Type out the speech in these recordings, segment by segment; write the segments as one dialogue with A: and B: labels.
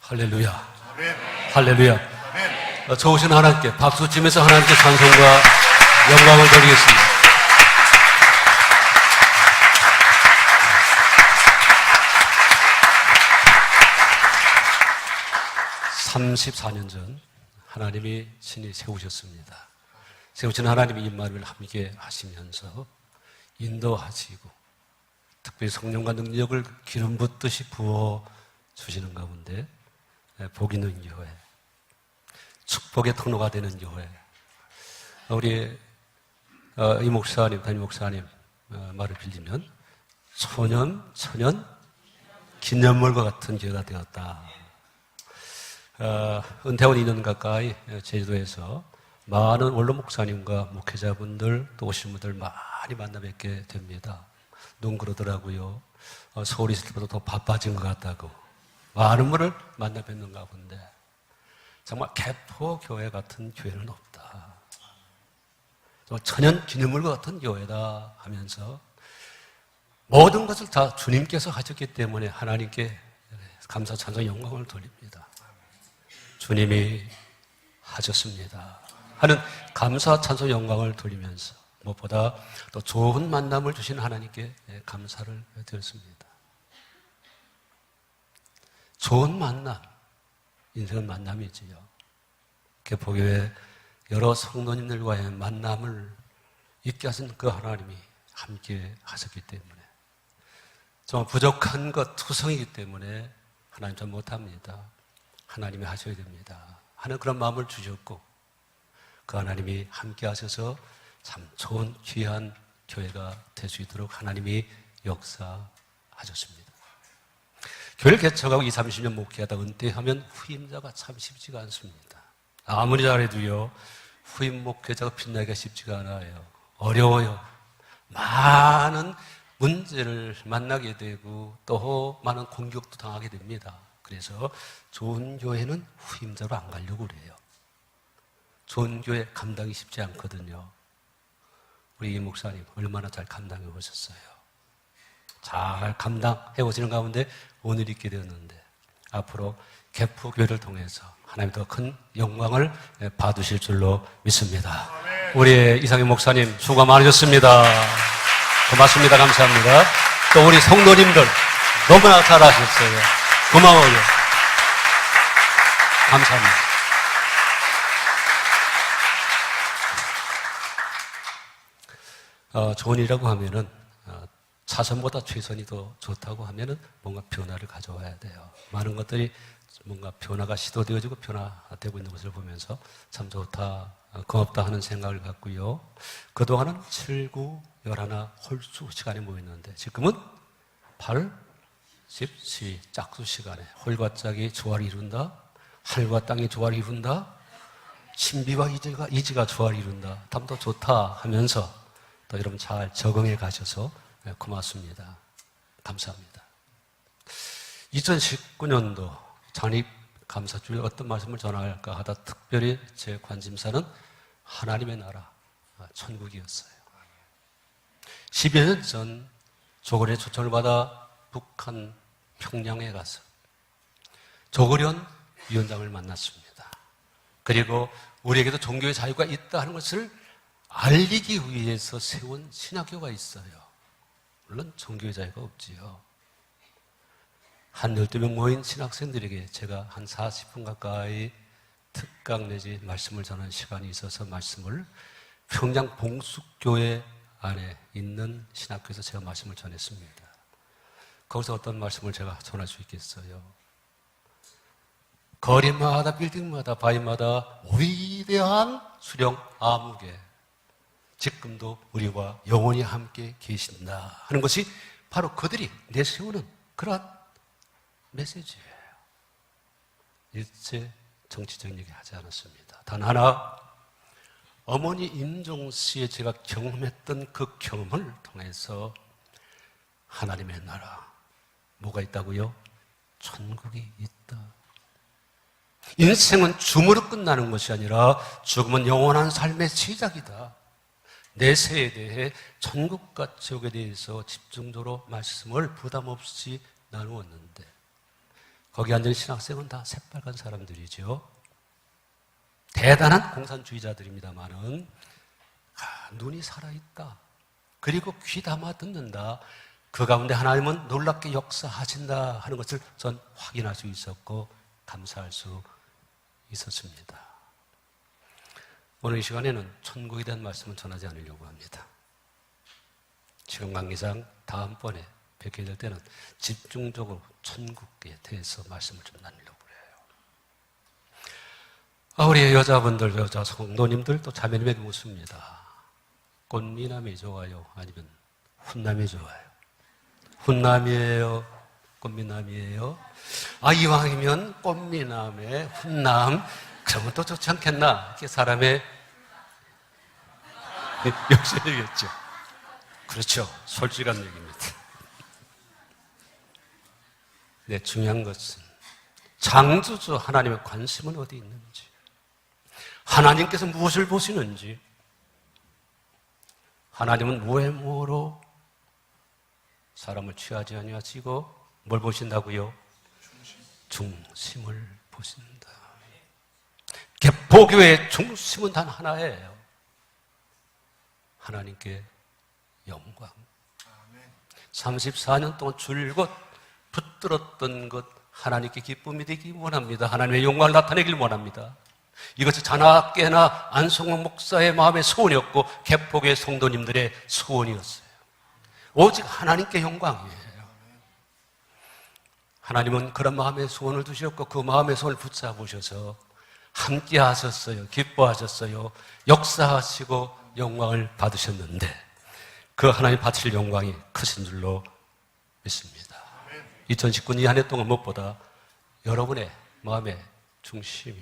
A: 할렐루야. 할렐루야. 좋으신 하나님께 박수 치면서 하나님께 찬송과 영광을 드리겠습니다. 34년 전 하나님이 친히 세우셨습니다. 세우신 하나님이 임마누엘 함께 하시면서 인도하시고 특별히 성령과 능력을 기름 붓듯이 부어 주시는 가운데 복 있는 교회, 축복의 통로가 되는 교회. 우리 이 목사님, 담임 목사님 말을 빌리면 천연 기념물과 같은 교회가 되었다. 은퇴원 2년 가까이 제주도에서 많은 원로 목사님과 목회자분들 또 오신 분들 많이 만나 뵙게 됩니다. 눈 그러더라고요. 서울에 있을 때보다 더 바빠진 것 같다고. 많은 분을 만나 뵙는 가운데 정말 개포교회 같은 교회는 없다. 천연 기념물과 같은 교회다 하면서 모든 것을 다 주님께서 하셨기 때문에 하나님께 감사, 찬송, 영광을 돌립니다. 주님이 하셨습니다 하는 감사, 찬송, 영광을 돌리면서 무엇보다 또 좋은 만남을 주신 하나님께 감사를 드렸습니다. 좋은 만남, 인생은 만남이지요. 개포교회 여러 성도님들과의 만남을 있게 하신 그 하나님이 함께 하셨기 때문에 정말 부족한 것 투성이기 때문에 하나님 좀 못합니다. 하나님이 하셔야 됩니다 하는 그런 마음을 주셨고 그 하나님이 함께 하셔서 참 좋은 귀한 교회가 될 수 있도록 하나님이 역사하셨습니다. 교회를 개척하고 20, 30년 목회하다 은퇴하면 후임자가 참 쉽지가 않습니다. 아무리 잘해도요 후임 목회자가 빛나기가 쉽지가 않아요. 어려워요. 많은 문제를 만나게 되고 또 많은 공격도 당하게 됩니다. 그래서 좋은 교회는 후임자로 안 가려고 그래요. 좋은 교회 감당이 쉽지 않거든요. 우리 이 목사님 얼마나 잘 감당해 오셨어요. 잘 감당해 오시는 가운데 오늘 있게 되었는데 앞으로 개포교회를 통해서 하나님 더 큰 영광을 받으실 줄로 믿습니다. 우리 이상현 목사님 수고 많으셨습니다. 고맙습니다. 감사합니다. 또 우리 성도님들 너무나 잘하셨어요. 고마워요. 감사합니다. 좋은 일이라고 하면은 차선보다 최선이 더 좋다고 하면은 뭔가 변화를 가져와야 돼요. 많은 것들이 뭔가 변화가 시도되어지고 변화되고 있는 것을 보면서 참 좋다, 고맙다 하는 생각을 갖고요. 그동안은 7, 9, 11 홀수 시간에 모였는데 지금은 8, 10, 12 짝수 시간에 홀과 짝이 조화를 이룬다. 하늘과 땅이 조화를 이룬다. 신비와 이지가 조화를 이룬다. 참 더 좋다 하면서 또 여러분 잘 적응해 가셔서 고맙습니다. 감사합니다. 2019년도 창립 감사주일 어떤 말씀을 전할까 하다 특별히 제 관심사는 하나님의 나라, 천국이었어요. 10여 년 전 조건의 초청을 받아 북한 평양에 가서 조건현 위원장을 만났습니다. 그리고 우리에게도 종교의 자유가 있다 하는 것을 알리기 위해서 세운 신학교가 있어요. 물론 종교의 자유가 없지요. 한 12명 모인 신학생들에게 제가 한 40분 가까이 특강 내지 말씀을 전하는 시간이 있어서 말씀을 평양 봉숙교회 안에 있는 신학교에서 제가 말씀을 전했습니다. 거기서 어떤 말씀을 제가 전할 수 있겠어요? 거리마다 빌딩마다 바위마다 위대한 수령 아무개 지금도 우리와 영원히 함께 계신다 하는 것이 바로 그들이 내세우는 그러한 메시지예요. 일체 정치적인 얘기 하지 않았습니다. 단 하나, 어머니 임종 씨의 제가 경험했던 그 경험을 통해서 하나님의 나라, 뭐가 있다고요? 천국이 있다. 인생은 죽음으로 끝나는 것이 아니라 죽음은 영원한 삶의 시작이다. 내세에 대해 천국과 지옥에 대해서 집중적으로 말씀을 부담 없이 나누었는데 거기 앉은 신학생은 다 새빨간 사람들이죠. 대단한 공산주의자들입니다만은 눈이 살아있다. 그리고 귀 담아 듣는다. 그 가운데 하나님은 놀랍게 역사하신다 하는 것을 전 확인할 수 있었고 감사할 수 있었습니다. 오늘 이 시간에는 천국에 대한 말씀을 전하지 않으려고 합니다. 시간 관계상 다음번에 뵙게 될 때는 집중적으로 천국에 대해서 말씀을 좀 나누려고 해요. 우리 여자분들, 여자 성도님들 또 자매님에게 묻습니다. 꽃미남이 좋아요? 아니면 훈남이 좋아요? 훈남이에요? 꽃미남이에요? 이왕이면 꽃미남에 훈남, 그러면 또 좋지 않겠나? 이게 사람의 욕심이겠죠. 그렇죠. 솔직한 얘기입니다. 네, 중요한 것은 창조주 하나님의 관심은 어디 있는지, 하나님께서 무엇을 보시는지, 하나님은 외모로 사람을 취하지 아니하시고 뭘 보신다고요? 중심을 보신다. 개포교의 중심은 단 하나예요. 하나님께 영광. 34년 동안 줄곧 붙들었던 것 하나님께 기쁨이 되기 원합니다. 하나님의 영광을 나타내길 원합니다. 이것이 자나깨나 안성홍 목사의 마음의 소원이었고 개포교의 성도님들의 소원이었어요. 오직 하나님께 영광이에요. 하나님은 그런 마음의 소원을 두셨고 그 마음의 손을 붙잡으셔서 함께 하셨어요. 기뻐하셨어요. 역사하시고 영광을 받으셨는데 그 하나님 받으실 영광이 크신 줄로 믿습니다. 2019년 이 한 해 동안 무엇보다 여러분의 마음의 중심이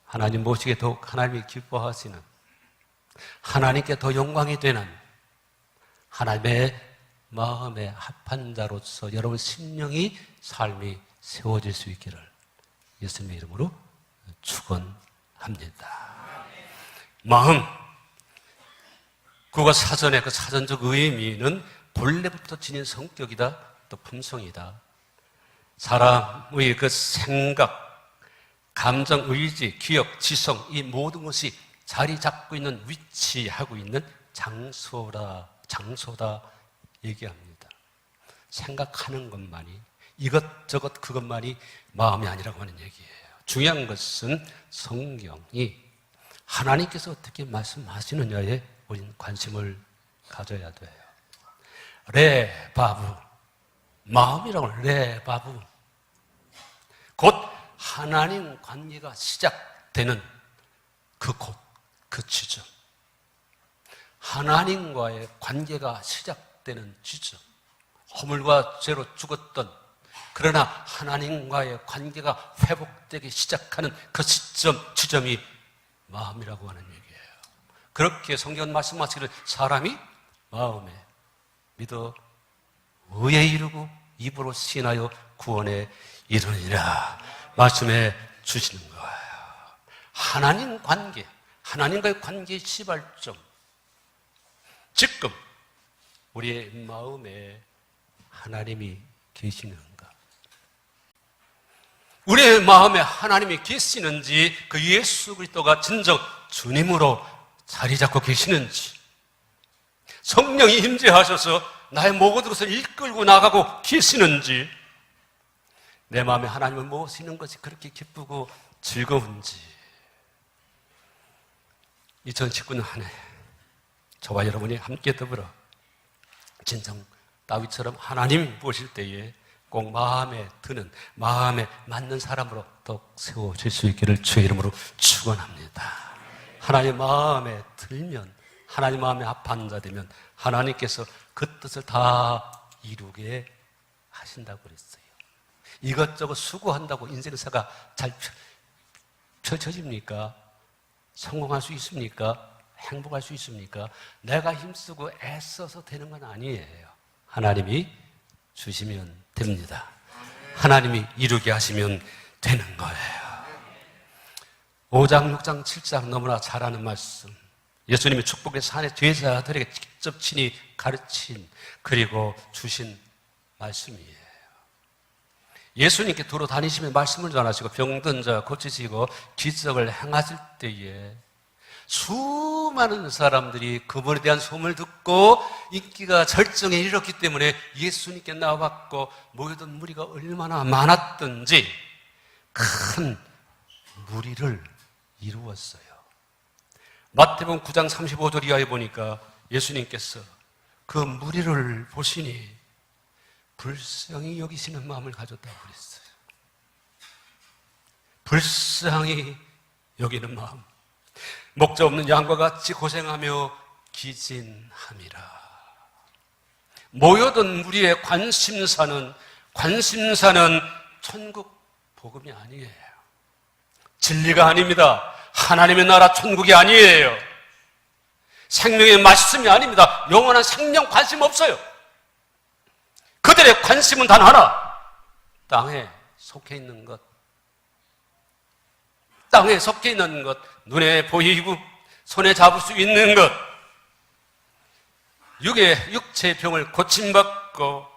A: 하나님 모시게 더욱 하나님이 기뻐하시는, 하나님께 더 영광이 되는 하나님의 마음의 합한 자로서 여러분 심령이 삶이 세워질 수 있기를 예수님의 이름으로 축원합니다. 마음, 그거 사전의 그 사전적 의미는 본래부터 지닌 성격이다, 또 품성이다. 사람의 그 생각, 감정, 의지, 기억, 지성, 이 모든 것이 자리 잡고 있는, 위치하고 있는 장소다 얘기합니다. 생각하는 것만이, 이것저것 그것만이 마음이 아니라고 하는 얘기예요. 중요한 것은 성경이 하나님께서 어떻게 말씀하시느냐에 우린 관심을 가져야 돼요. 레바브, 마음이라고 레바브, 곧 하나님 관계가 시작되는 그 곳, 그 지점. 하나님과의 관계가 시작되는 지점. 허물과 죄로 죽었던, 그러나 하나님과의 관계가 회복되기 시작하는 그 지점이 마음이라고 하는 얘기예요. 그렇게 성경은 말씀하시기를 사람이 마음에 믿어 의에 이르고 입으로 시인하여 구원에 이르느니라 말씀해 주시는 거예요. 하나님 관계, 하나님과의 관계의 시발점. 지금 우리의 마음에 하나님이 계시는가? 우리의 마음에 하나님이 계시는지, 그 예수 그리스도가 진정 주님으로 자리 잡고 계시는지, 성령이 임재하셔서 나의 모든 것을 이끌고 나가고 계시는지, 내 마음에 하나님을 모시는 것이 그렇게 기쁘고 즐거운지. 2019년 한 해 저와 여러분이 함께 더불어 진정 다윗처럼 하나님 보실 때에 꼭 마음에 드는, 마음에 맞는 사람으로 더욱 세워질 수 있기를 주의 이름으로 축원합니다. 하나님 마음에 들면, 하나님 마음에 합한 자 되면 하나님께서 그 뜻을 다 이루게 하신다고 그랬어요. 이것저것 수고한다고 인생사가 잘 펼쳐집니까? 성공할 수 있습니까? 행복할 수 있습니까? 내가 힘쓰고 애써서 되는 건 아니에요. 하나님이 주시면 됩니다. 하나님이 이루게 하시면 되는 거예요. 5장, 6장, 7장 너무나 잘 아는 말씀. 예수님이 축복의 산에 제자들에게 직접 친히 가르친, 그리고 주신 말씀이에요. 예수님께 두루 다니시며 말씀을 전하시고 병든 자 고치시고 기적을 행하실 때에 수많은 사람들이 그분에 대한 소문을 듣고 인기가 절정에 이르렀기 때문에 예수님께 나와봤고 모여든 무리가 얼마나 많았던지 큰 무리를 이루었어요. 마태복음 9장 35절 이하에 보니까 예수님께서 그 무리를 보시니 불쌍히 여기시는 마음을 가졌다고 그랬어요. 불쌍히 여기는 마음. 목자 없는 양과 같이 고생하며 기진함이라. 모여든 무리의 관심사는 천국 복음이 아니에요. 진리가 아닙니다. 하나님의 나라 천국이 아니에요. 생명의 말씀이 아닙니다. 영원한 생명 관심 없어요. 그들의 관심은 단 하나, 땅에 속해 있는 것. 땅에 섞여 있는 것, 눈에 보이고 손에 잡을 수 있는 것, 육체의 병을 고침받고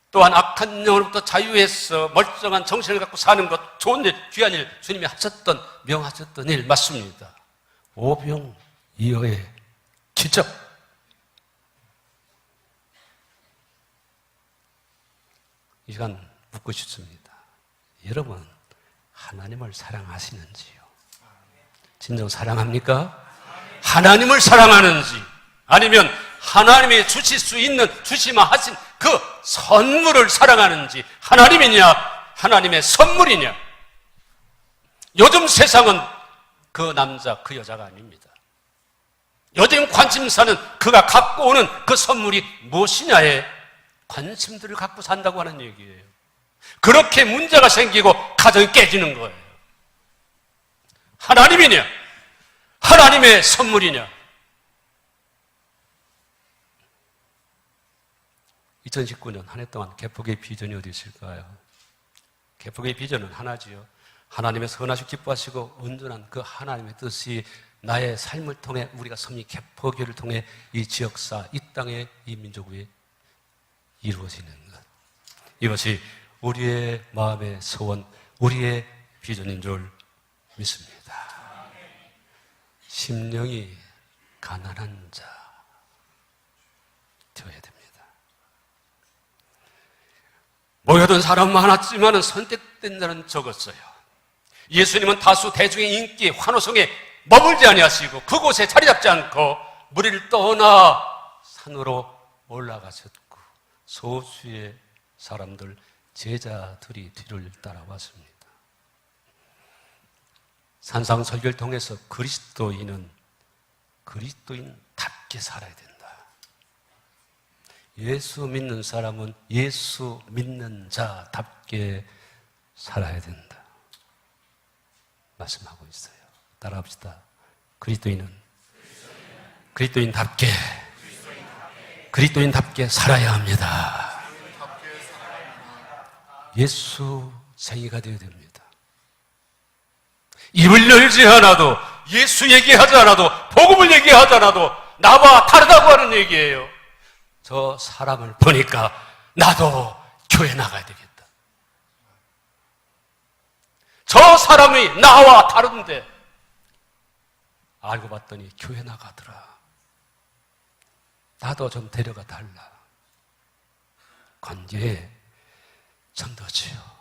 A: 또한 악한 영으로부터 자유해서 멀쩡한 정신을 갖고 사는 것, 좋은 일, 귀한 일, 주님이 하셨던, 명하셨던 일 맞습니다. 오병이어의 기적. 이 시간 묻고 싶습니다. 여러분, 하나님을 사랑하시는지요? 진정 사랑합니까? 하나님을 사랑하는지, 아니면 하나님이 주실 수 있는, 주시마 하신 그 선물을 사랑하는지, 하나님이냐, 하나님의 선물이냐. 요즘 세상은 그 남자, 그 여자가 아닙니다. 요즘 관심사는 그가 갖고 오는 그 선물이 무엇이냐에 관심들을 갖고 산다고 하는 얘기예요. 그렇게 문제가 생기고 가정이 깨지는 거예요. 하나님이냐? 하나님의 선물이냐? 2019년 한 해 동안 개폭의 비전이 어디 있을까요? 개폭의 비전은 하나지요. 하나님의 선하시고 기뻐하시고 온전한 그 하나님의 뜻이 나의 삶을 통해 우리가 섭리 개폭교를 통해 이 지역사, 이 땅의 이 민족 위에 이루어지는 것. 이것이 우리의 마음의 소원, 우리의 비전인 줄 믿습니다. 심령이 가난한 자 되어야 됩니다. 모여든 사람 많았지만 선택된 자는 적었어요. 예수님은 다수 대중의 인기, 환호성에 머물지 아니하시고 그곳에 자리 잡지 않고 무리를 떠나 산으로 올라가셨고 소수의 사람들, 제자들이 뒤를 따라왔습니다. 산상설교를 통해서 그리스도인답게 살아야 된다. 예수 믿는 사람은 예수 믿는 자답게 살아야 된다. 말씀하고 있어요. 따라합시다. 그리스도인답게 살아야 합니다. 예수 생이가 되어야 됩니다. 입을 열지 않아도, 예수 얘기하지 않아도, 복음을 얘기하지 않아도 나와 다르다고 하는 얘기예요. 저 사람을 보니까 나도 교회 나가야 되겠다. 저 사람이 나와 다른데 알고 봤더니 교회 나가더라. 나도 좀 데려가 달라. 관계의 전도지요.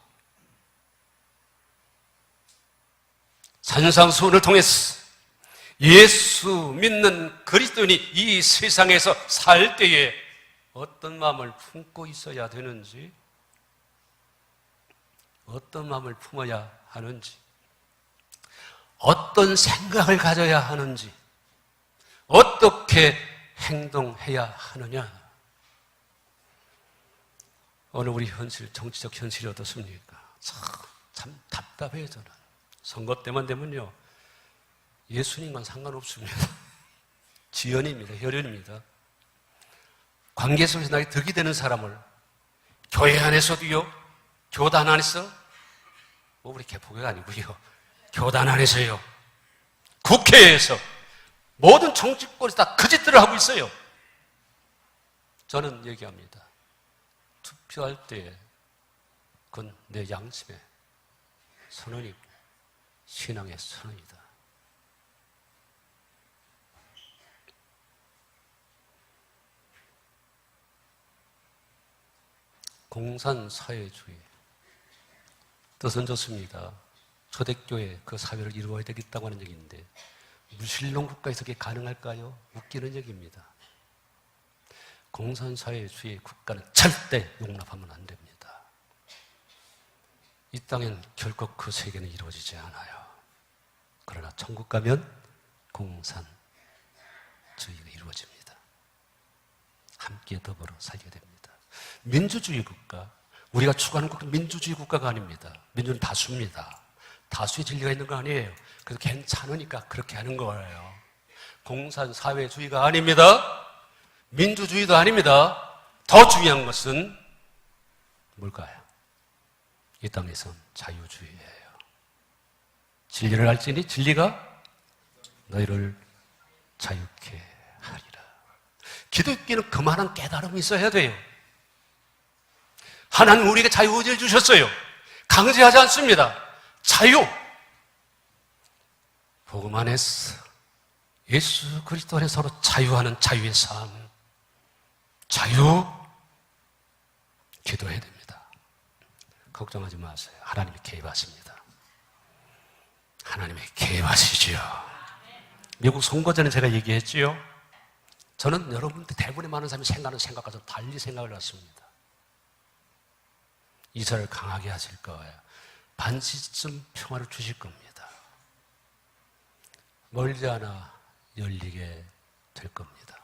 A: 산상수훈을 통해서 예수 믿는 그리스도인이 이 세상에서 살 때에 어떤 마음을 품고 있어야 되는지, 어떤 마음을 품어야 하는지, 어떤 생각을 가져야 하는지, 어떻게 행동해야 하느냐. 오늘 우리 현실, 정치적 현실이 어떻습니까? 참 답답해요, 저는. 선거 때만 되면요, 예수님과 상관없습니다. 지연입니다. 혈연입니다. 관계 속에서 나에게 덕이 되는 사람을 교회 안에서도요, 교단 안에서, 우리 개포교가 아니고요, 교단 안에서요, 국회에서, 모든 정치권에서 다 그 짓들을 하고 있어요. 저는 얘기합니다. 투표할 때 그건 내 양심의 선언이고 신앙의 선언이다. 공산사회주의 뜻은 좋습니다. 초대교회 그 사회를 이루어야 되겠다고 하는 얘기인데 무신론 국가에서 그게 가능할까요? 웃기는 얘기입니다. 공산사회주의 국가는 절대 용납하면 안 됩니다. 이 땅엔 결코 그 세계는 이루어지지 않아요. 그러나 천국 가면 공산주의가 이루어집니다. 함께 더불어 살게 됩니다. 민주주의 국가, 우리가 추구하는 국가 민주주의 국가가 아닙니다. 민주는 다수입니다. 다수의 진리가 있는 거 아니에요. 그래서 괜찮으니까 그렇게 하는 거예요. 공산사회주의가 아닙니다. 민주주의도 아닙니다. 더 중요한 것은 뭘까요? 이 땅에선 자유주의예요. 진리를 알지니 진리가 너희를 자유케 하리라. 기독교는 그만한 깨달음이 있어야 돼요. 하나님 우리에게 자유의지를 주셨어요. 강제하지 않습니다. 자유. 복음 안에서 예수 그리스도 안에 서로 자유하는 자유의 삶. 자유. 기도해야 됩니다. 걱정하지 마세요. 하나님이 개입하십니다. 하나님이 개입하시지요. 미국 선거 전에 제가 얘기했지요. 저는 여러분들 대부분의 많은 사람이 생각하는 생각과 좀 달리 생각을 했습니다. 이스라엘을 강하게 하실 거예요. 반시쯤 평화를 주실 겁니다. 멀지 않아 열리게 될 겁니다.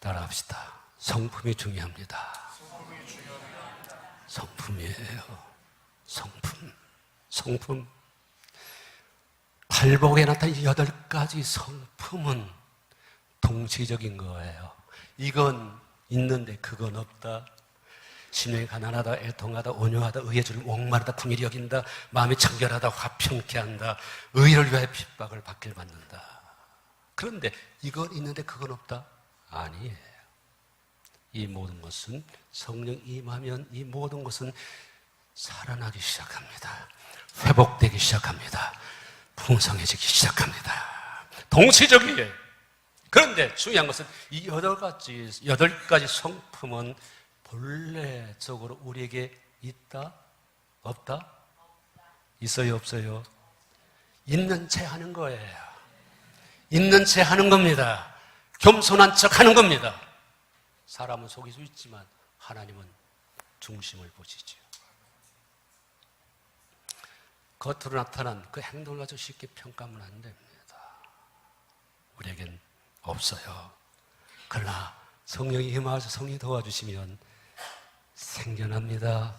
A: 따라합시다. 성품이 중요합니다. 성품이에요. 성품. 팔복에 나타난 8가지 성품은 동시적인 거예요. 이건 있는데 그건 없다. 심령이 가난하다, 애통하다, 온유하다, 의에 주를 목마르다, 궁일이 여긴다, 마음이 청결하다, 화평케 한다, 의를 위하여 핍박을 받길 받는다. 그런데 이건 있는데 그건 없다? 아니에요. 이 모든 것은 성령 임하면 이 모든 것은 살아나기 시작합니다. 회복되기 시작합니다. 풍성해지기 시작합니다. 동시적이에요. 그런데 중요한 것은 이 8가지 성품은 본래적으로 우리에게 있다? 없다? 있어요? 없어요? 있는 채 하는 거예요. 있는 채 하는 겁니다. 겸손한 척 하는 겁니다. 사람은 속일 수 있지만 하나님은 중심을 보시죠. 겉으로 나타난 그 행동을 가지고 쉽게 평가하면 안 됩니다. 우리에겐 없어요. 그러나 성령이 임하셔서 성령이 도와주시면 생겨납니다.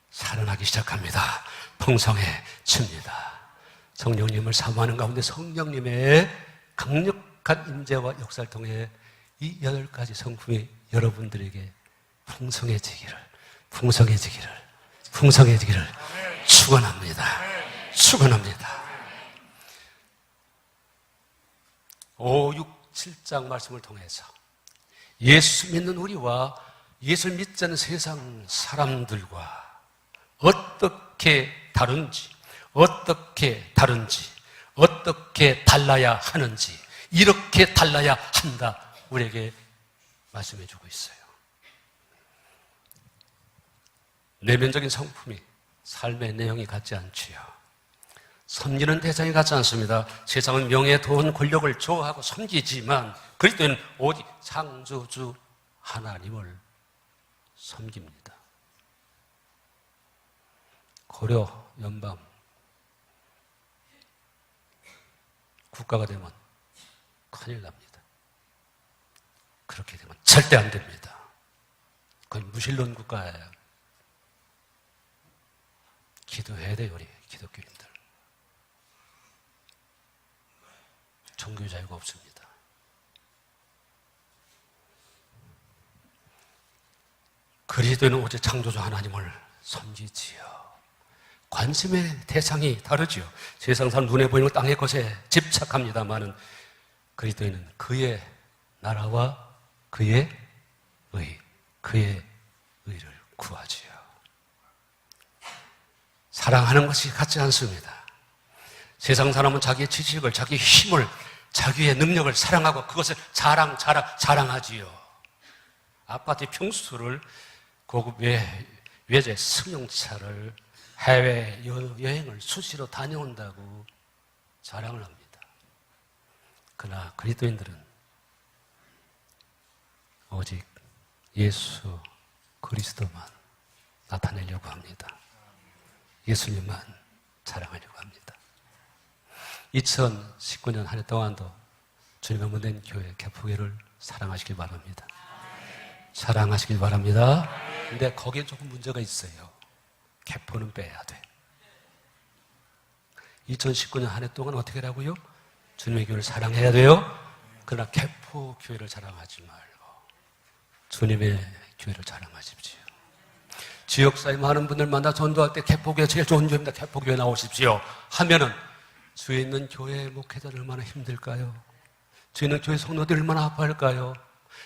A: 살아나기 시작합니다. 풍성해집니다. 성령님을 사모하는 가운데 성령님의 강력한 임재와 역사를 통해 이 8가지 성품이 여러분들에게 풍성해지기를 축원합니다. 축원합니다. 5, 6, 7장 말씀을 통해서 예수 믿는 우리와 예수를 믿지 않는 세상 사람들과 어떻게 다른지, 어떻게 달라야 하는지, 이렇게 달라야 한다. 우리에게 말씀해 주고 있어요. 내면적인 성품이 삶의 내용이 같지 않지요. 섬기는 대상이 같지 않습니다. 세상은 명예, 돈, 권력을 좋아하고 섬기지만 그리스도는 오직 창조주 하나님을 섬깁니다. 고려 연방 국가가 되면 큰일 납니다. 그렇게 되면 절대 안 됩니다. 그건 무신론 국가예요. 기도해야 돼요, 우리 기독교인들. 종교 자유가 없습니다. 그리스도는 오직 창조주 하나님을 섬기지요. 관심의 대상이 다르지요. 세상 사람 눈에 보이는 땅의 것에 집착합니다마는 그리스도인은 그의 나라와 그의 의, 그의 의를 구하지요. 사랑하는 것이 같지 않습니다. 세상 사람은 자기의 지식을, 자기의 힘을, 자기의 능력을 사랑하고 그것을 자랑하지요. 아파트 평수를 고급 외제 승용차를 해외 여행을 수시로 다녀온다고 자랑을 합니다. 그러나 그리스도인들은 오직 예수 그리스도만 나타내려고 합니다. 예수님만 자랑하려고 합니다. 2019년 한 해 동안도 주님의 문된 교회 개포교를 사랑하시길 바랍니다. 사랑하시길 바랍니다. 근데 거기에 조금 문제가 있어요. 개포는 빼야 돼. 2019년 한 해 동안 어떻게 하라고요? 주님의 교회를 사랑해야 돼요. 그러나 개포 교회를 자랑하지 말고 주님의 교회를 자랑하십시오. 지역사회 많은 분들 만나 전도할 때 개포교회 제일 좋은 교회입니다. 개포교회 나오십시오 하면은 주에 있는 교회 목회자들 얼마나 힘들까요? 주에 있는 교회 성도들 얼마나 아파할까요?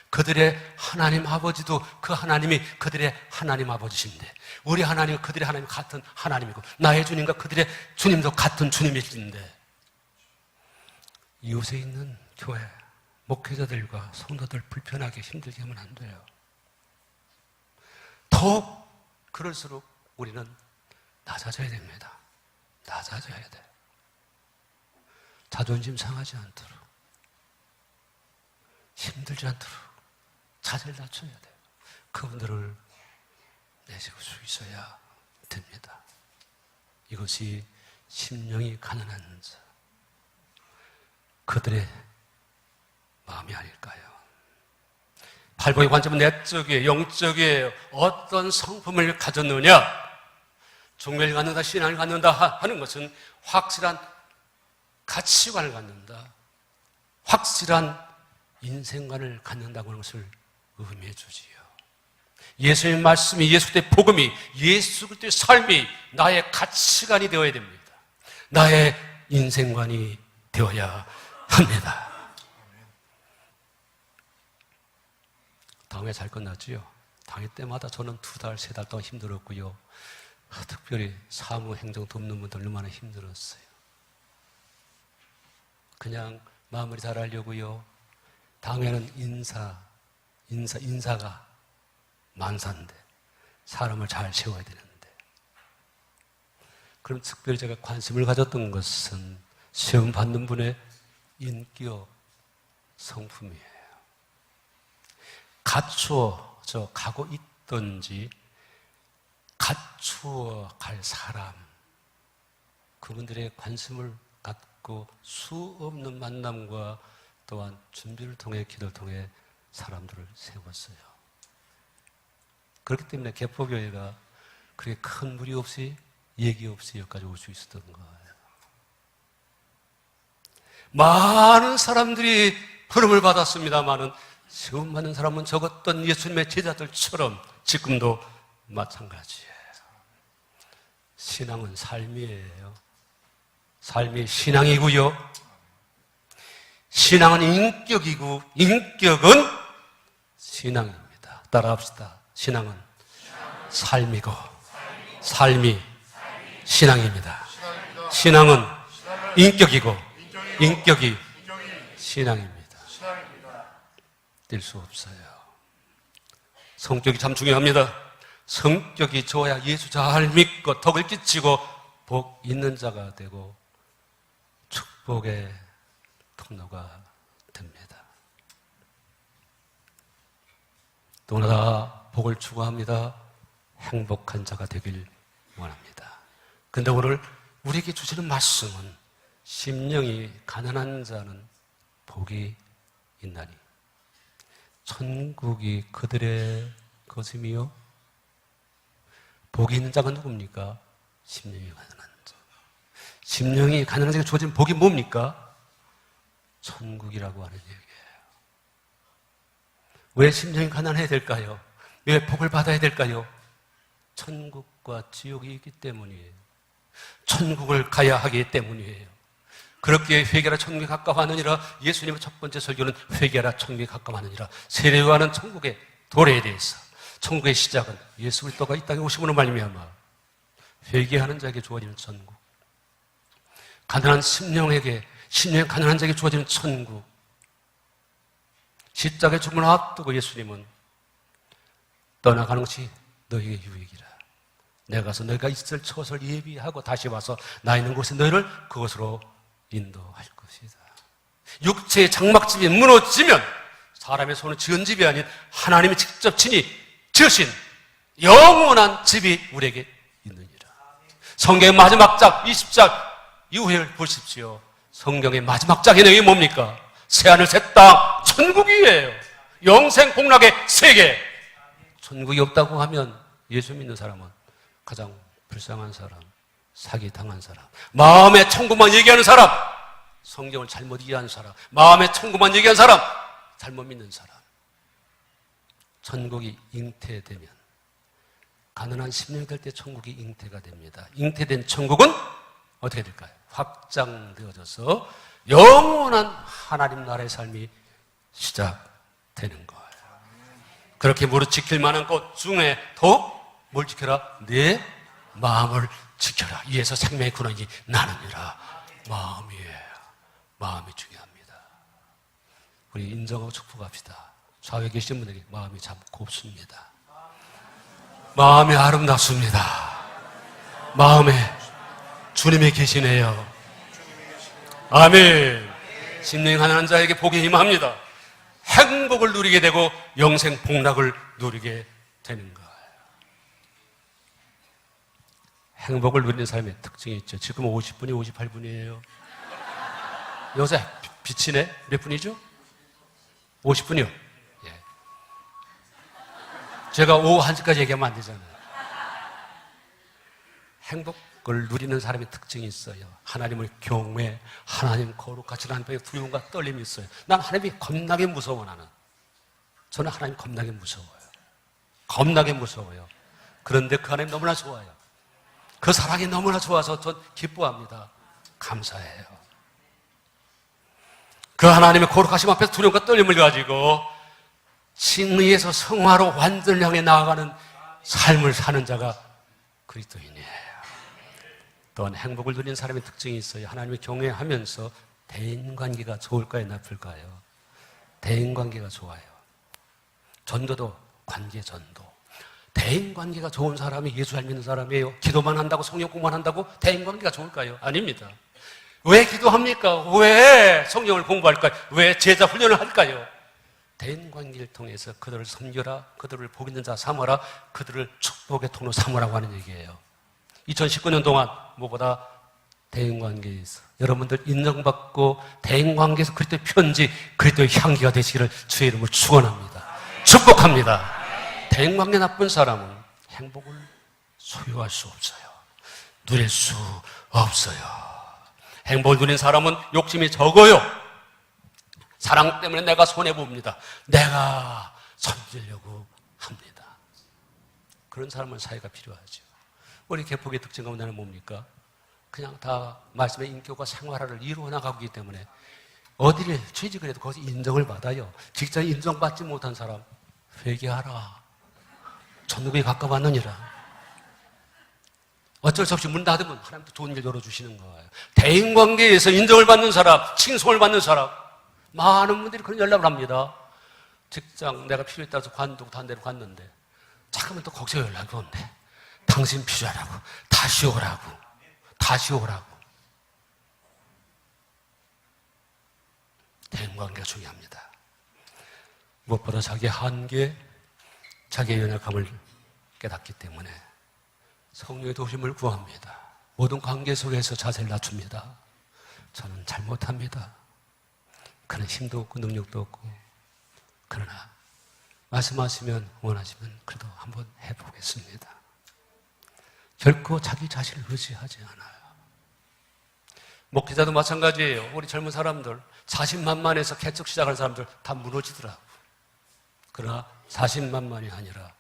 A: 그들의 하나님 아버지도 그 하나님이 그들의 하나님 아버지신데, 우리 하나님과 그들의 하나님 같은 하나님이고, 나의 주님과 그들의 주님도 같은 주님이신데, 이웃에 있는 교회 목회자들과 성도들 불편하게 힘들게 하면 안 돼요. 더욱 그럴수록 우리는 낮아져야 됩니다. 낮아져야 돼요. 자존심 상하지 않도록, 힘들지 않도록 자세를 낮춰야 돼요. 그분들을 내세울 수 있어야 됩니다. 이것이 심령이 가난한 자, 그들의 마음이 아닐까요? 팔복의 관점은 내적이에요. 영적이에요. 어떤 성품을 가졌느냐? 종교를 갖는다, 신앙을 갖는다 하는 것은 확실한 가치관을 갖는다, 확실한 인생관을 갖는다고 하는 것을 의미해 주지요. 예수님의 말씀이, 예수 그리스도의 복음이, 예수 그리스도의 삶이 나의 가치관이 되어야 됩니다. 나의 인생관이 되어야 합니다. 당회 잘 끝났지요? 당회 때마다 저는 2달, 3달 동안 힘들었고요. 특별히 사무 행정 돕는 분들 얼마나 힘들었어요. 그냥 마무리 잘 하려고요. 당회는 인사가 만사인데 사람을 잘 세워야 되는데, 그럼 특별히 제가 관심을 가졌던 것은 시험 받는 분의 인격 성품이에요. 갖추어 가고 있던지 갖추어 갈 사람, 그분들의 관심을 갖고 수 없는 만남과 또한 준비를 통해, 기도를 통해 사람들을 세웠어요. 그렇기 때문에 개포교회가 그렇게 큰 무리 없이, 얘기 없이 여기까지 올 수 있었던 거예요. 많은 사람들이 흐름을 받았습니다만은 시험 받는 사람은 적었던 예수님의 제자들처럼 지금도 마찬가지예요. 신앙은 삶이에요. 삶이 신앙이고요. 신앙은 인격이고, 인격은 신앙입니다. 따라합시다. 신앙은 삶이고, 삶이 신앙입니다. 신앙은 인격이고, 인격이 신앙입니다. 뗄 수 없어요. 성격이 참 중요합니다. 성격이 좋아야 예수 잘 믿고 덕을 끼치고 복 있는 자가 되고 축복의 통로가 됩니다. 또나 복을 추구합니다. 행복한 자가 되길 원합니다. 그런데 오늘 우리에게 주시는 말씀은 심령이 가난한 자는 복이 있나니 천국이 그들의 것임이요. 복이 있는 자가 누굽니까? 심령이 가난한 자. 심령이 가난한 자에게 주어진 복이 뭡니까? 천국이라고 하는 얘기예요. 왜 심령이 가난해야 될까요? 왜 복을 받아야 될까요? 천국과 지옥이 있기 때문이에요. 천국을 가야 하기 때문이에요. 그렇게 회개하라 천국에 가까워하느니라. 예수님의 첫 번째 설교는 회개하라 천국에 가까워하느니라. 세례요한은 천국의 도래에 대해서, 천국의 시작은 예수 그리스도가 이 땅에 오심으로 말미암아 회개하는 자에게 주어지는 천국, 가난한 심령이 가난한 자에게 주어지는 천국, 십자가의 죽음을 앞두고 예수님은 떠나가는 것이 너희에게 유익이라. 내가 가서 너희가 있을 처소를 예비하고 다시 와서 나 있는 곳에 너희를 그곳으로 인도할 것이다. 육체의 장막집이 무너지면 사람의 손은 지은 집이 아닌 하나님이 직접 친히 지으신 영원한 집이 우리에게 있느니라. 성경의 마지막 작 20장 이후에 보십시오. 성경의 마지막 작의 내용이 뭡니까? 새하늘 새 땅 천국이에요. 영생 복락의 세계. 천국이 없다고 하면 예수 믿는 사람은 가장 불쌍한 사람, 사기당한 사람, 마음의 천국만 얘기하는 사람, 성경을 잘못 이해하는 사람, 마음의 천국만 얘기하는 사람, 잘못 믿는 사람. 천국이 잉태되면, 가난한 심령이 될 때 천국이 잉태가 됩니다. 잉태된 천국은 어떻게 될까요? 확장되어져서 영원한 하나님 나라의 삶이 시작되는 거예요. 그렇게 무릇 지킬 만한 것 중에 더욱 뭘 지켜라? 내 마음을 지켜라. 이에서 생명의 근원이 나느니라. 마음이에요. 마음이 중요합니다. 우리 인정하고 축복합시다. 좌우에 계신 분에게 마음이 참 곱습니다. 마음이 아름답습니다. 마음에 주님이 계시네요. 아멘. 심령이 가난한 자에게 복이 임합니다. 행복을 누리게 되고 영생 복락을 누리게 되는 거예요. 행복을 누리는 삶의 특징이 있죠. 지금 50분이 58분이에요. 요새 비치네? 몇 분이죠? 50분이요. 예. 제가 오후 1시까지 얘기하면 안 되잖아요. 행복을 누리는 사람의 특징이 있어요. 하나님을 경외, 하나님 거룩하신 하나님의 두려움과 떨림이 있어요. 난 하나님이 겁나게 무서워, 나는. 저는 하나님 겁나게 무서워요. 겁나게 무서워요. 그런데 그 하나님 너무나 좋아요. 그 사랑이 너무나 좋아서 전 기뻐합니다. 감사해요. 그 하나님의 거룩하심 앞에서 두려움과 떨림을 가지고 진리에서 성화로 완전을 향해 나아가는 삶을 사는 자가 그리스도인이에요. 또한 행복을 누리는 사람의 특징이 있어요. 하나님을 경외하면서 대인관계가 좋을까요? 나쁠까요? 대인관계가 좋아요. 전도도 관계 전도. 대인관계가 좋은 사람이 예수 잘 믿는 사람이에요. 기도만 한다고, 성령 공부만 한다고 대인관계가 좋을까요? 아닙니다. 왜 기도합니까? 왜 성령을 공부할까요? 왜 제자 훈련을 할까요? 대인관계를 통해서 그들을 섬겨라, 그들을 복 있는 자 삼아라, 그들을 축복의 통로 삼으라고 하는 얘기예요. 2019년 동안 무엇보다 대인관계에서 여러분들 인정받고 대인관계에서 그리스도의 편지, 그리스도의 향기가 되시기를 주의 이름으로 축원합니다. 축복합니다. 대인관계 나쁜 사람은 행복을 소유할 수 없어요. 누릴 수 없어요. 행복을 누린 사람은 욕심이 적어요. 사랑 때문에 내가 손해봅니다. 내가 섬기려고 합니다. 그런 사람은 사회가 필요하죠. 우리 개폭의 특징 가운데는 뭡니까? 그냥 다 말씀의 인격과 생활화를 이루어 나가고 있기 때문에 어디를 취직을 해도 거기서 인정을 받아요. 직장에 인정받지 못한 사람 회개하라. 천국에 가까웠느니라. 어쩔 수 없이 문 닫으면 하나님도 좋은 길 열어주시는 거예요. 대인관계에서 인정을 받는 사람, 칭송을 받는 사람, 많은 분들이 그런 연락을 합니다. 직장 내가 필요에 따라서 관두고 다른 데로 갔는데 잠깐만 또 거기서 연락이 온대. 당신 필요하라고, 다시 오라고, 다시 오라고. 대인관계가 중요합니다. 무엇보다 자기의 한계, 자기의 연약함을 깨닫기 때문에 성령의 도심을 구합니다. 모든 관계 속에서 자세를 낮춥니다. 저는 잘못합니다. 그는 힘도 없고 능력도 없고, 그러나 말씀하시면 원하시면 그래도 한번 해보겠습니다. 결코 자기 자신을 의지하지 않아요. 목회자도 마찬가지예요. 우리 젊은 사람들 자신만만해서 개척 시작하는 사람들 다 무너지더라고. 그러나 자신만만이 아니라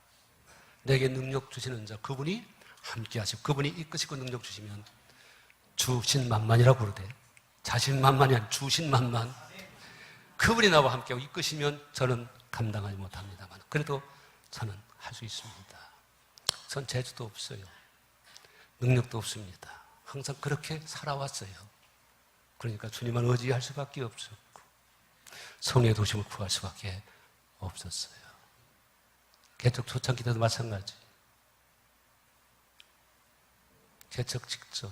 A: 내게 능력 주시는 자, 그분이 함께 하시고 그분이 이끄시고 능력 주시면 주신만만이라고 그러대. 자신만만이 아니라 주신만만. 그분이 나와 함께하고 이끄시면 저는 감당하지 못합니다만 그래도 저는 할 수 있습니다. 전 재주도 없어요. 능력도 없습니다. 항상 그렇게 살아왔어요. 그러니까 주님을 의지할 수밖에 없었고 성령의 도심을 구할 수밖에 없었어요. 개척 초창기 때도 마찬가지. 개척 직전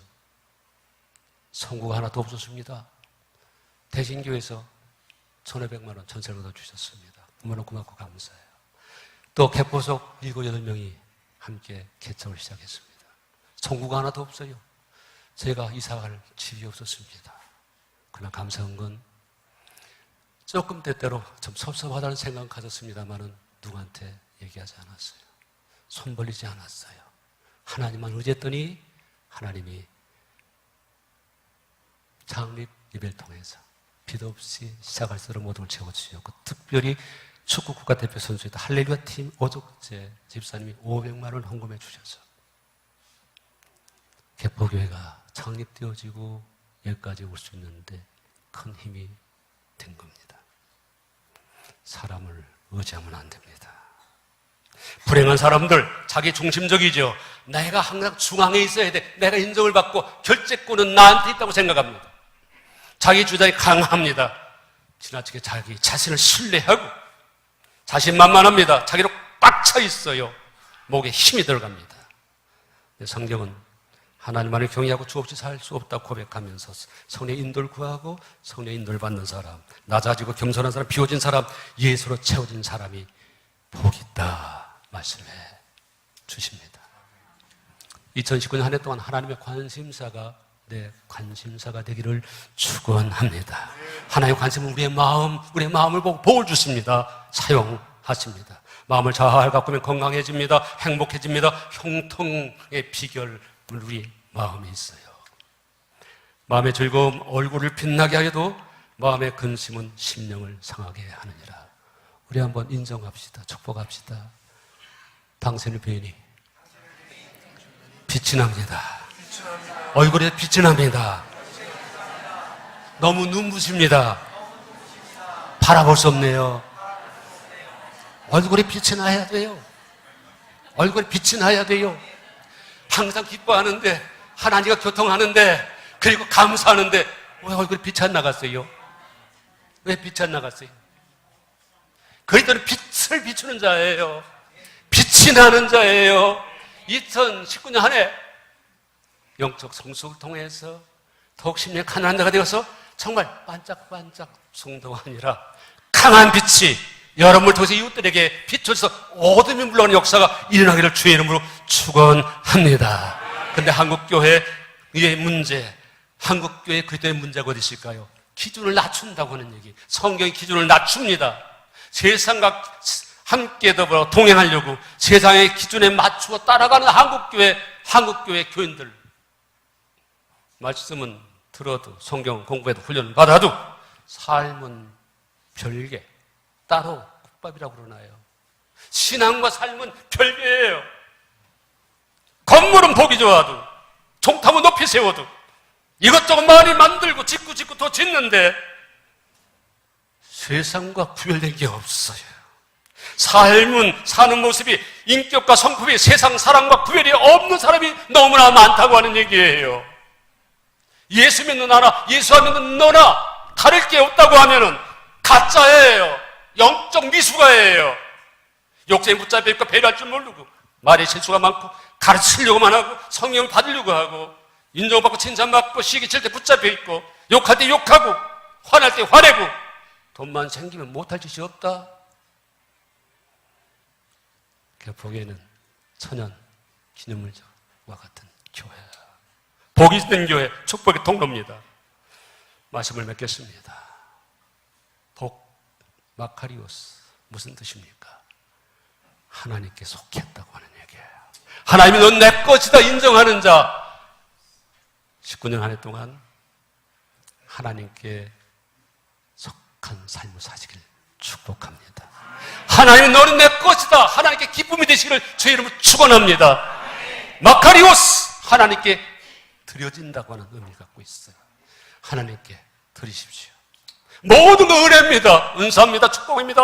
A: 성구가 하나도 없었습니다. 대신교에서 1,500만 원 전세를 주셨습니다. 너무나 고맙고 감사해요. 또 개포석 7, 8명이 함께 개척을 시작했습니다. 성구가 하나도 없어요. 제가 이사갈 집이 없었습니다. 그러나 감사한 건 조금 때때로 좀 섭섭하다는 생각은 가졌습니다만은 누구한테 얘기하지 않았어요. 손 벌리지 않았어요. 하나님만 의지했더니 하나님이 창립 예배를 통해서 빚 없이 시작할 수 있는 모든 걸 채워주셨고, 특별히 축구 국가대표 선수였던 할렐루야 팀 오족제 집사님이 500만 원 헌금해 주셔서 개포교회가 창립되어지고 여기까지 올 수 있는데 큰 힘이 된 겁니다. 사람을 의지하면 안 됩니다. 불행한 사람들, 자기 중심적이죠. 내가 항상 중앙에 있어야 돼. 내가 인정을 받고 결재권은 나한테 있다고 생각합니다. 자기 주장이 강합니다. 지나치게 자기 자신을 신뢰하고 자신만만합니다. 자기로 꽉 차 있어요. 목에 힘이 들어갑니다. 성경은 하나님만을 경외하고 주 없이 살 수 없다고 고백하면서 성령의 인도를 구하고 성령의 인도를 받는 사람, 낮아지고 겸손한 사람, 비워진 사람, 예수로 채워진 사람이 복이 있다 말씀해 주십니다. 2019년 한 해 동안 하나님의 관심사가 내 관심사가 되기를 축원합니다. 하나님의 관심은 우리의 마음을 보고 복을 주십니다. 사용하십니다. 마음을 잘 가꾸면 건강해집니다. 행복해집니다. 형통의 비결은 우리 마음에 있어요. 마음의 즐거움 얼굴을 빛나게 하여도 마음의 근심은 심령을 상하게 하느니라. 우리 한번 인정합시다. 축복합시다. 당신의 부인이 빛이 납니다. 얼굴에 빛이 납니다. 너무 눈부십니다. 바라볼 수 없네요. 얼굴에 빛이 나야 돼요. 얼굴에 빛이 나야 돼요. 항상 기뻐하는데, 하나님과 교통하는데, 그리고 감사하는데 왜 얼굴에 빛이 안 나갔어요? 왜 빛이 안 나갔어요? 그리스도는 빛을 비추는 자예요. 빛이 나는 자예요. 2019년 한 해 영적 성숙을 통해서 더욱 심령이 가난한 자가 되어서 정말 반짝반짝 성도가 아니라 강한 빛이 여러분을 통해서 이웃들에게 비춰서 어둠이 물러가는 역사가 일어나기를 주의 이름으로 축원합니다. 그런데 한국교회의 문제, 한국교회 그리스도의 문제가 어디 있을까요? 기준을 낮춘다고 하는 얘기. 성경이 기준을 낮춥니다. 세상과 함께 더불어 동행하려고 세상의 기준에 맞추어 따라가는 한국교회 교인들. 말씀은 들어도 성경 공부해도 훈련을 받아도 삶은 별개, 따로 국밥이라고 그러나요? 신앙과 삶은 별개예요. 건물은 보기 좋아도, 종탑은 높이 세워도, 이것저것 많이 만들고 짓고 더 짓는데 세상과 구별된 게 없어요. 삶은, 사는 모습이, 인격과 성품이 세상 사람과 구별이 없는 사람이 너무나 많다고 하는 얘기예요. 예수 믿는 나나, 예수 안 믿는 너나 다를 게 없다고 하면은 가짜예요. 영적 미숙아예요. 욕쟁이 붙잡혀 있고 배려할 줄 모르고 말에 실수가 많고 가르치려고만 하고 성령을 받으려고 하고 인정받고 칭찬받고 시기 칠 때 붙잡혀 있고 욕할 때 욕하고 화날 때 화내고 돈만 생기면 못할 짓이 없다. 보기에는 천연 기념물과 같은 교회, 복이 있는 교회, 축복의 통로입니다. 말씀을 맺겠습니다. 복, 마카리오스, 무슨 뜻입니까? 하나님께 속했다고 하는 얘기예요. 하나님이 넌 내 것이다 인정하는 자. 19년 한 해 동안 하나님께 속한 삶을 사시길 축복합니다. 하나님 너는 내 것이다. 하나님께 기쁨이 되시기를 주의 이름으로 축원합니다. 마카리오스, 하나님께 드려진다고 하는 의미를 갖고 있어요. 하나님께 드리십시오. 모든 건 은혜입니다. 은사입니다. 축복입니다.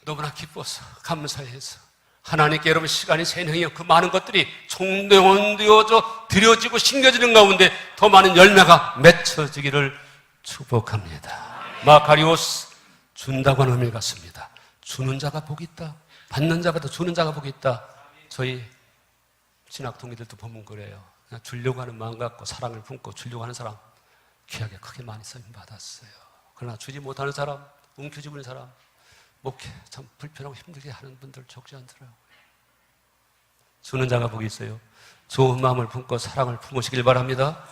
A: 너무나 기뻐서 감사해서 하나님께 여러분 시간이 세능이요 그 많은 것들이 총동원되어져 드려지고 심겨지는 가운데 더 많은 열매가 맺혀지기를 축복합니다. 마카리오스 준다고 하는 의미 같습니다. 주는 자가 복이 있다. 받는 자보다 주는 자가 복이 있다. 저희 신학 동기들도 보면 그래요. 그냥 주려고 하는 마음 갖고 사랑을 품고 주려고 하는 사람 귀하게 크게 많이 쓰임 받았어요. 그러나 주지 못하는 사람, 움켜쥐는 사람, 목회 참 불편하고 힘들게 하는 분들 적지 않더라고요. 주는 자가 복이 있어요. 좋은 마음을 품고 사랑을 품으시길 바랍니다.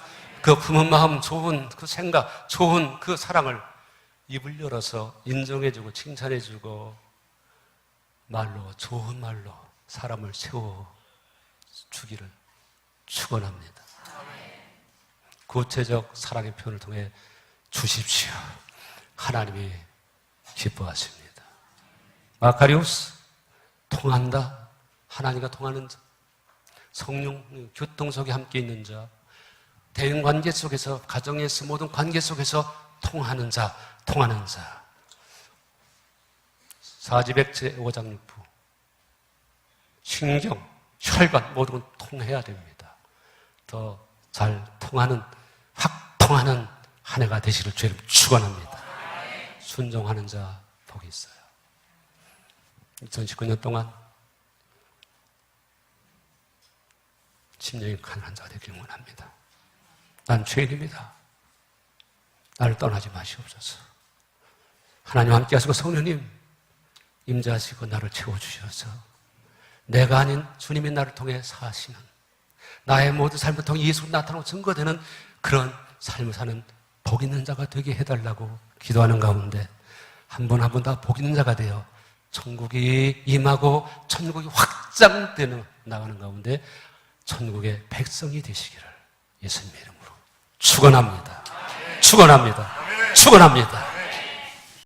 A: 그 품은 마음, 좋은 그 생각, 좋은 그 사랑을 입을 열어서 인정해주고 칭찬해주고 말로, 좋은 말로 사람을 세워주기를 축원합니다. 구체적 사랑의 표현을 통해 주십시오. 하나님이 기뻐하십니다. 마카리오스, 통한다. 하나님과 통하는 자. 성령 교통 속에 함께 있는 자. 대인관계 속에서, 가정에서, 모든 관계 속에서 통하는 자, 통하는 자. 사지백제 5장 6부. 신경, 혈관 모든 건 통해야 됩니다. 더 잘 통하는, 확 통하는 한 해가 되시기를 주님 축원합니다. 순종하는 자 복이 있어요. 2019년 동안 심령이 가난한 자가 되기를 원합니다. 난 죄인입니다. 나를 떠나지 마시옵소서. 하나님 함께 하시고 성령님 임재하시고 나를 채워주셔서 내가 아닌 주님이 나를 통해 사시는 나의 모든 삶을 통해 예수로 나타나고 증거되는 그런 삶을 사는 복 있는 자가 되게 해달라고 기도하는 가운데 한 분 한 분 다 복 있는 자가 되어 천국이 임하고 천국이 확장되는 나가는 가운데 천국의 백성이 되시기를 예수님의 이름으로 축원합니다. 축원합니다. 축원합니다.